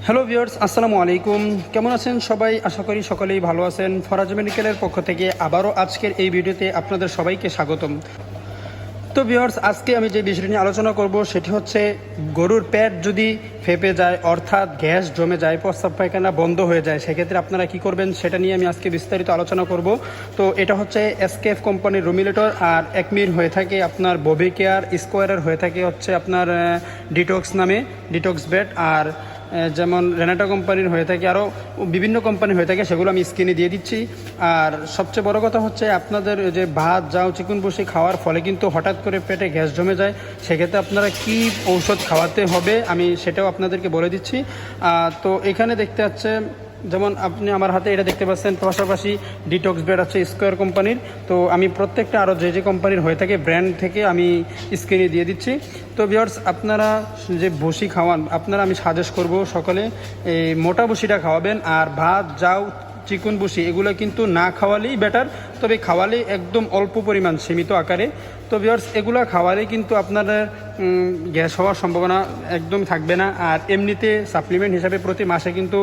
Hello viewers, আসসালামু আলাইকুম। কেমন আছেন সবাই? আশা করি সকলেই ভালো আছেন। ফরাজ মেডিকেলের পক্ষ থেকে আবারও আজকের এই ভিডিওতে আপনাদের সবাইকে স্বাগতম। তো ভিউয়ার্স, আজকে আমি যে বিষয়টি নিয়ে আলোচনা করব সেটি হচ্ছে গরুর পেট যদি ফেপে যায়, অর্থাৎ গ্যাস জমে যায়, প্রস্রাব পায়খানা বন্ধ হয়ে যায়, সেক্ষেত্রে আপনারা কি করবেন সেটা নিয়ে আমি আজকে বিস্তারিত আলোচনা করব। তো এটা হচ্ছে এসকেএফ কোম্পানির রুমিলেটর, আর একমির হয়ে থাকে আপনার ববি কেয়ার, স্কোয়ারের হয়ে থাকে হচ্ছে আপনার ডিটক্স নামে, ডিটক্স বেড, আর যেমন রেনাটা কোম্পানির হয়ে থাকে, আরও বিভিন্ন কোম্পানি হয়ে থাকে, সেগুলো আমি স্ক্রিনে দিয়ে দিচ্ছি। আর সবচেয়ে বড় কথা হচ্ছে আপনাদের যে ভাত যাও চিকুন বসি খাওয়ার ফলে কিন্তু হঠাৎ করে পেটে গ্যাস জমে যায়, সেক্ষেত্রে আপনারা কি ঔষধ খাওয়াতে হবে আমি সেটাও আপনাদেরকে বলে দিচ্ছি। তো এখানে দেখতে পাচ্ছে, যেমন আপনি আমার হাতে এটা দেখতে পাচ্ছেন, পাশাপাশি ডিটক্স বেড আছে স্কোয়ার কোম্পানির। তো আমি প্রত্যেকটা আরও যে কোম্পানির হয়ে থাকে ব্র্যান্ড থেকে আমি স্ক্রিনে দিয়ে দিচ্ছি। তো ভিউয়ার্স, আপনারা যে বসি খাওয়ান, আপনারা আমি সাজেস্ট করব সকলে এই মোটা বসিটা খাওয়াবেন, আর ভাত যাও চিকুন বসি এগুলো কিন্তু না খাওয়ালেই বেটার, তবে খাওয়ালেই একদম অল্প পরিমাণ সীমিত আকারে। তো ভিউয়ার্স, এগুলো খাওয়ালে কিন্তু আপনাদের গ্যাস হওয়ার সম্ভাবনা একদম থাকবে না। আর এমনিতে সাপ্লিমেন্ট হিসাবে প্রতি মাসে কিন্তু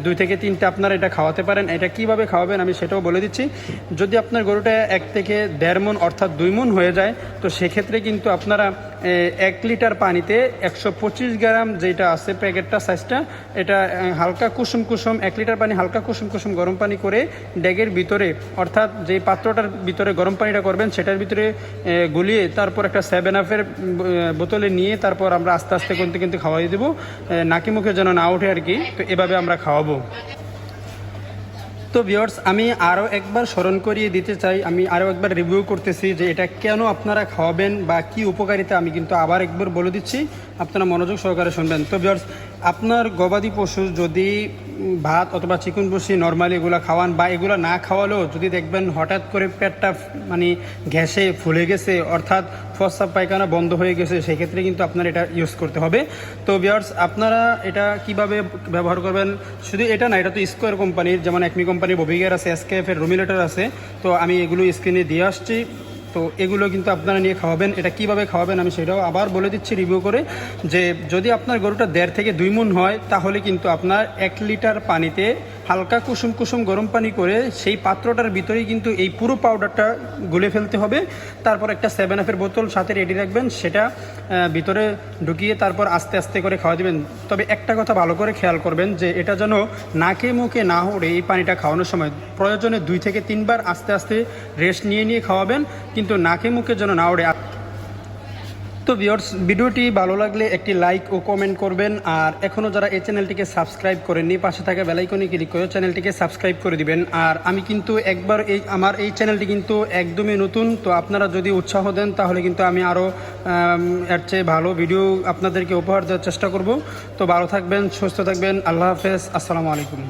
2 থেকে 3টা আপনারা এটা খাওয়াতে পারেন। এটা কিভাবে খাওয়াবেন আমি সেটাও বলে দিচ্ছি। যদি আপনার গরুটা 1 থেকে 1.5 মণ অর্থাৎ 2 মণ হয়ে যায়, তো সেক্ষেত্রে কিন্তু আপনারা 1 লিটার পানিতে 125 গ্রাম যেটা আছে প্যাকেটটা সাইজটা, এটা হালকা কুসুম 1 লিটার পানি হালকা কুসুম গরম পানি করে ড্যাগের ভিতরে, অর্থাৎ যে পাত্রটার ভিতরে গরম পানিটা করবেন সেটার ভিতরে গুলিয়ে তারপর একটা 7 আপের বোতলে নিয়ে তারপর আমরা আস্তে আস্তে কিন্তু খাওয়াই দেবো, নাকি মুখে যেন না ওঠে আর কি। তো এভাবে আমরা খাওয়াবো। তো ভিউয়ার্স, আমি আরও একবার স্মরণ করিয়ে দিতে চাই, আমি আরও একবার রিভিউ করতেছি যে এটা কেন আপনারা খাওয়াবেন বা কি উপকারিতা, আমি কিন্তু আবার একবার বলে দিচ্ছি, আপনারা মনোযোগ সহকারে শুনবেন। তো ভিউয়ার্স, আপনার গবাদি পশু যদি ভাত অথবা চিকুন বসি নর্মালি এগুলো খাওয়ান, বা এগুলো না খাওয়ালেও যদি দেখবেন হঠাৎ করে পেটটা মানে গ্যাসে ফুলে গেছে, অর্থাৎ প্রস্রাব পায়খানা বন্ধ হয়ে গেছে, সেক্ষেত্রে কিন্তু আপনার এটা ইউজ করতে হবে। তো ভিউয়ার্স, আপনারা এটা কিভাবে ব্যবহার করবেন, শুধু এটা না, এটা তো স্কোয়ার কোম্পানির, যেমন একমি কোম্পানির ববি কেয়ার আছে, এসকেএফের রুমিলেটর আছে। তো আমি এগুলো স্ক্রিনে দিয়ে আসছি। তো এগুলো কিন্তু আপনারা নিয়ে খাওয়াবেন। এটা কিভাবে খাওয়াবেন আমি সেটাও আবার বলে দিচ্ছি রিভিউ করে, যে যদি আপনার গরুটা 1.5 থেকে 2 মণ হয়, তাহলে কিন্তু আপনার 1 লিটার পানিতে হালকা কুসুম গরম পানি করে সেই পাত্রটার ভিতরেই কিন্তু এই পুরো পাউডারটা গুলে ফেলতে হবে। তারপর একটা 7 আপের বোতল সাথে রেডি রাখবেন, সেটা ভিতরে ঢুকিয়ে তারপর আস্তে আস্তে করে খাওয়া দেবেন। তবে একটা কথা ভালো করে খেয়াল করবেন যে এটা যেন নাকে মুখে না ওঠে। এই পানিটা খাওয়ানোর সময় প্রয়োজনে 2 থেকে 3 বার আস্তে আস্তে রেস্ট নিয়ে খাওয়াবেন, কিন্তু নাকে মুখে যেন না ওঠে। তো ভিউয়ার্স, ভিডিওটি ভালো লাগলে একটি লাইক ও কমেন্ট করবেন, আর এখনও যারা এই চ্যানেলটিকে সাবস্ক্রাইব করেননি পাশে থাকা বেল আইকনে ক্লিক করে চ্যানেলটিকে সাবস্ক্রাইব করে দিবেন। আর আমি কিন্তু একবার আমার এই চ্যানেলটি কিন্তু একদমই নতুন, তো আপনারা যদি উৎসাহ দেন তাহলে কিন্তু আমি আরও এর চেয়ে ভালো ভিডিও আপনাদেরকে উপহার দেওয়ার চেষ্টা করব। তো ভালো থাকবেন, সুস্থ থাকবেন, আল্লাহ হাফেজ, আসসালামু আলাইকুম।